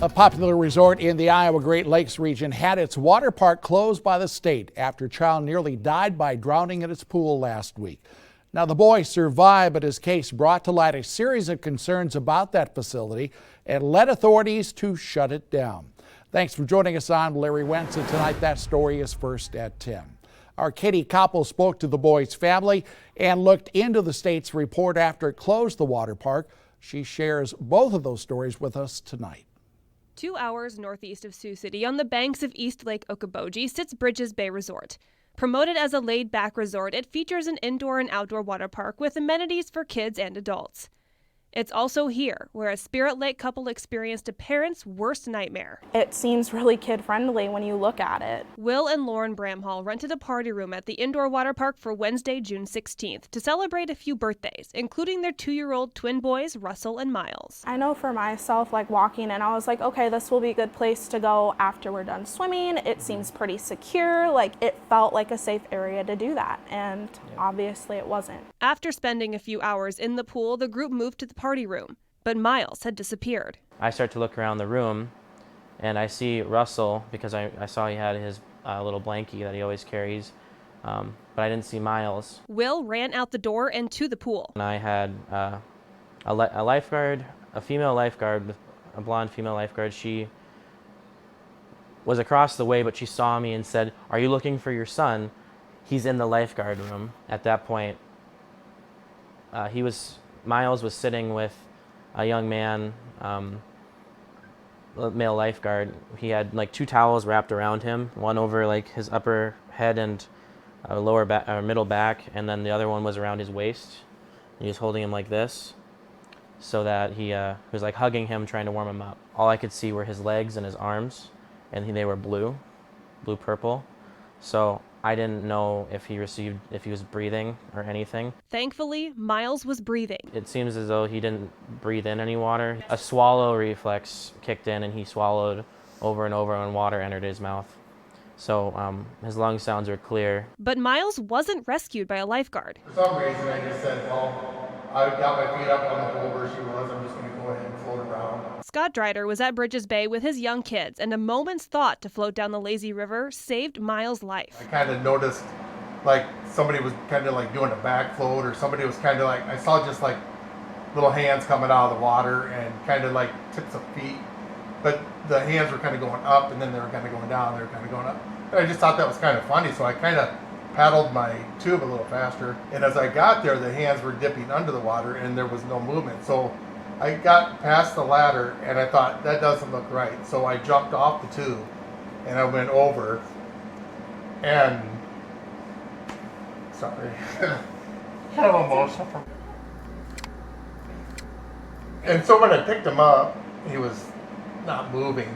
A popular resort in the Iowa Great Lakes region had its water park closed by the state after a child nearly died by drowning in its pool last week. Now, the boy survived, but his case brought to light a series of concerns about that facility and led authorities to shut it down. Thanks for joining us. I'm Larry Wentz, and tonight that story is first at 10. Our Katie Koppel spoke to the boy's family and looked into the state's report after it closed the water park. She shares both of those stories with us tonight. 2 hours northeast of Sioux City, on the banks of East Lake Okoboji, sits Bridges Bay Resort. Promoted as a laid-back resort, it features an indoor and outdoor water park with amenities for kids and adults. It's also here where a Spirit Lake couple experienced a parent's worst nightmare. It seems really kid-friendly when you look at it. Will and Lauren Bramhall rented a party room at the indoor water park for Wednesday, June 16th to celebrate a few birthdays, including their 2-year-old twin boys, Russell and Miles. I know for myself, like walking in, I was like, okay, this will be a good place to go after we're done swimming. It seems pretty secure. Like, it felt like a safe area to do that, and obviously it wasn't. After spending a few hours in the pool, the group moved to the party room, but Miles had disappeared. I start to look around the room, and I see Russell because I saw he had his little blankie that he always carries, but I didn't see Miles. Will ran out the door and to the pool. And I had a lifeguard, a female lifeguard, a blonde female lifeguard. She was across the way, but she saw me and said, "Are you looking for your son? He's in the lifeguard room." At that point, Miles was sitting with a young man, male lifeguard. He had like 2 towels wrapped around him, one over like his upper head and lower back or middle back, and then the other one was around his waist. He was holding him like this, so that he was like hugging him, trying to warm him up. All I could see were his legs and his arms, and they were blue purple. So I didn't know if he was breathing or anything. Thankfully, Miles was breathing. It seems as though he didn't breathe in any water. A swallow reflex kicked in, and he swallowed over and over when water entered his mouth. So his lung sounds were clear. But Miles wasn't rescued by a lifeguard. For some reason, I just said, well, I got my feet up on the hole where she was. I'm just going to go ahead and float around. Scott Drider was at Bridges Bay with his young kids, and a moment's thought to float down the lazy river saved Miles' life. I kind of noticed like somebody was kind of like doing a back float, or somebody was kind of like, I saw just like little hands coming out of the water and kind of like tips of feet. But the hands were kind of going up, and then they were kind of going down, they were kind of going up. And I just thought that was kind of funny, so I kind of paddled my tube a little faster. And as I got there, the hands were dipping under the water and there was no movement. So I got past the ladder and I thought, that doesn't look right. So I jumped off the tube and I went over and, sorry, kind of emotional. And so when I picked him up, he was not moving.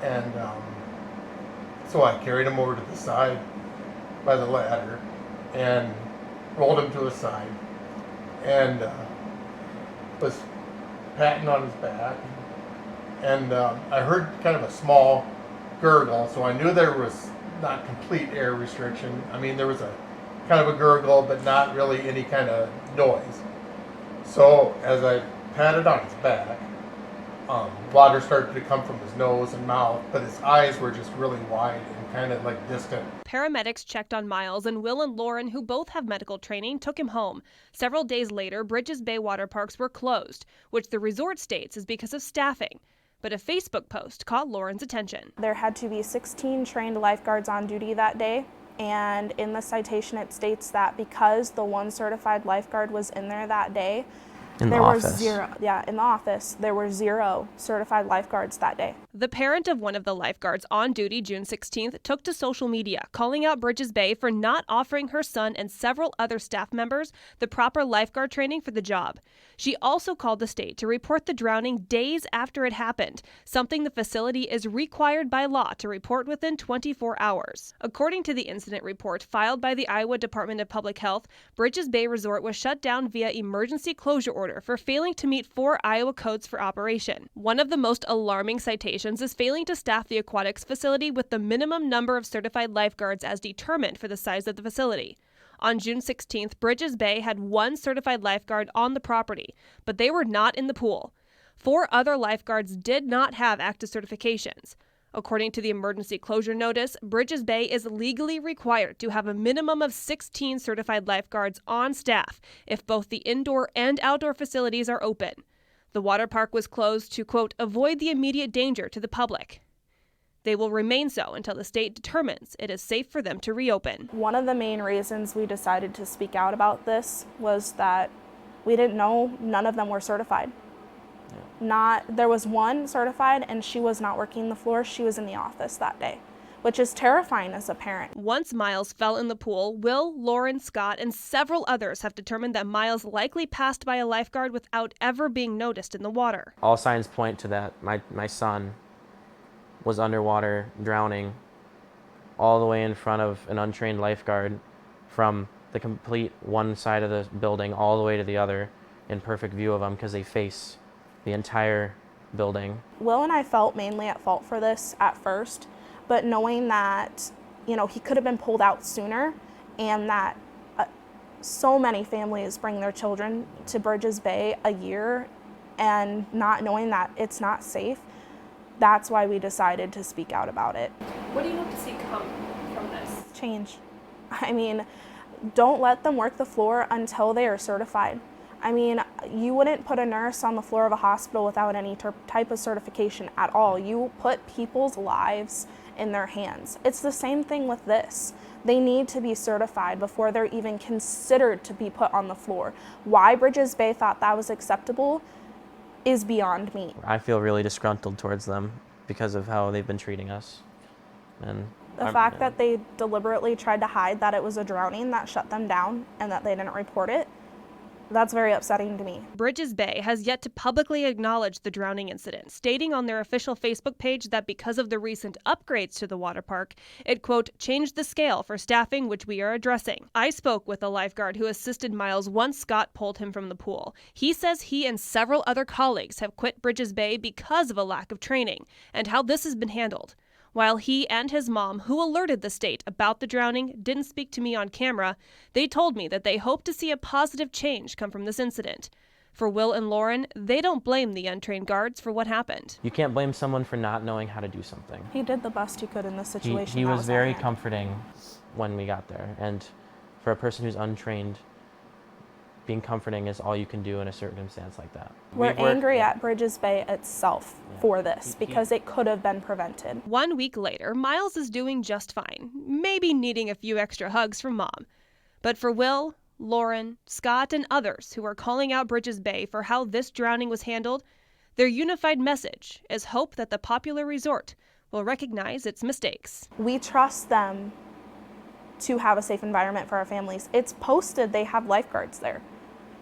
And so I carried him over to the side by the ladder and rolled him to his side and was patting on his back, and I heard kind of a small gurgle, so I knew there was not complete air restriction. I mean, there was a kind of a gurgle, but not really any kind of noise. So as I patted on his back, water started to come from his nose and mouth, but his eyes were just really wide and kind of like distant. Paramedics checked on Miles, and Will and Lauren, who both have medical training, took him home. Several days later, Bridges Bay water parks were closed, which the resort states is because of staffing. But a Facebook post caught Lauren's attention. There had to be 16 trained lifeguards on duty that day, and in the citation it states that because the one certified lifeguard was in there that day, In the office. There were 0 certified lifeguards that day. The parent of one of the lifeguards on duty June 16th took to social media, calling out Bridges Bay for not offering her son and several other staff members the proper lifeguard training for the job. She also called the state to report the drowning days after it happened, something the facility is required by law to report within 24 hours. According to the incident report filed by the Iowa Department of Public Health, Bridges Bay Resort was shut down via emergency closure order for failing to meet 4 Iowa codes for operation. One of the most alarming citations is failing to staff the aquatics facility with the minimum number of certified lifeguards as determined for the size of the facility. On June 16th, Bridges Bay had 1 certified lifeguard on the property, but they were not in the pool. 4 other lifeguards did not have active certifications. According to the emergency closure notice, Bridges Bay is legally required to have a minimum of 16 certified lifeguards on staff if both the indoor and outdoor facilities are open. The water park was closed to, quote, avoid the immediate danger to the public. They will remain so until the state determines it is safe for them to reopen. One of the main reasons we decided to speak out about this was that we didn't know none of them were certified. There was one certified and she was not working the floor. She was in the office that day, which is terrifying as a parent. Once Miles fell in the pool, Will, Lauren, Scott, and several others have determined that Miles likely passed by a lifeguard without ever being noticed in the water. All signs point to that. My son was underwater drowning all the way in front of an untrained lifeguard from the complete one side of the building all the way to the other in perfect view of them because they face the entire building. Will and I felt mainly at fault for this at first, but knowing that, he could have been pulled out sooner and that so many families bring their children to Bridges Bay a year and not knowing that it's not safe, that's why we decided to speak out about it. What do you hope to see come from this? Change. Don't let them work the floor until they are certified. You wouldn't put a nurse on the floor of a hospital without any type of certification at all. You put people's lives in their hands. It's the same thing with this. They need to be certified before they're even considered to be put on the floor. Why Bridges Bay thought that was acceptable is beyond me. I feel really disgruntled towards them because of how they've been treating us. And the fact that they deliberately tried to hide that it was a drowning that shut them down and that they didn't report it, that's very upsetting to me. Bridges Bay has yet to publicly acknowledge the drowning incident, stating on their official Facebook page that because of the recent upgrades to the water park, it, quote, changed the scale for staffing, which we are addressing. I spoke with a lifeguard who assisted Miles once Scott pulled him from the pool. He says he and several other colleagues have quit Bridges Bay because of a lack of training and how this has been handled. While he and his mom, who alerted the state about the drowning, didn't speak to me on camera, they told me that they hope to see a positive change come from this incident. For Will and Lauren, they don't blame the untrained guards for what happened. you can't blame someone for not knowing how to do something. He did the best he could in this situation. He that was very on him. comforting when we got there. And for a person who's untrained, being comforting is all you can do in a circumstance like that. We're angry at Bridges Bay itself for this because it could have been prevented. 1 week later, Miles is doing just fine, maybe needing a few extra hugs from mom. But for Will, Lauren, Scott, and others who are calling out Bridges Bay for how this drowning was handled, their unified message is hope that the popular resort will recognize its mistakes. We trust them to have a safe environment for our families. It's posted, they have lifeguards there.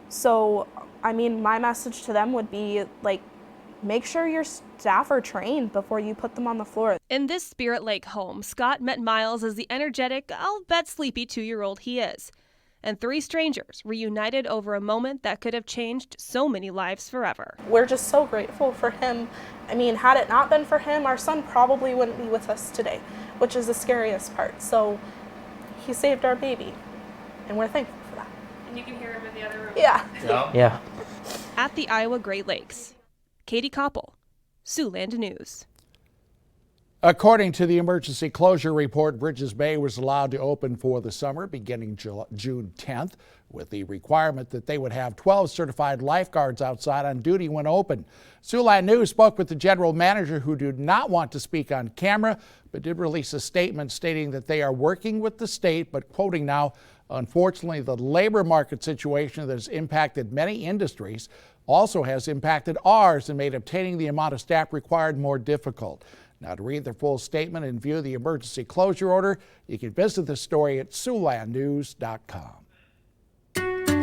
So, my message to them would be, make sure your staff are trained before you put them on the floor. In this Spirit Lake home, Scott met Miles as the energetic, I'll bet sleepy 2-year-old he is. And 3 strangers reunited over a moment that could have changed so many lives forever. We're just so grateful for him. Had it not been for him, our son probably wouldn't be with us today, which is the scariest part. So he saved our baby, and we're thankful for that. And you can hear him in the other room. Yeah. At the Iowa Great Lakes, Katie Koppel, Siouxland News. According to the emergency closure report, Bridges Bay was allowed to open for the summer beginning June 10th, with the requirement that they would have 12 certified lifeguards outside on duty when open. Siouxland News spoke with the general manager, who did not want to speak on camera, but did release a statement stating that they are working with the state, but quoting now, unfortunately, the labor market situation that has impacted many industries also has impacted ours and made obtaining the amount of staff required more difficult. Now, to read the full statement and view the emergency closure order, you can visit the story at SiouxlandNews.com.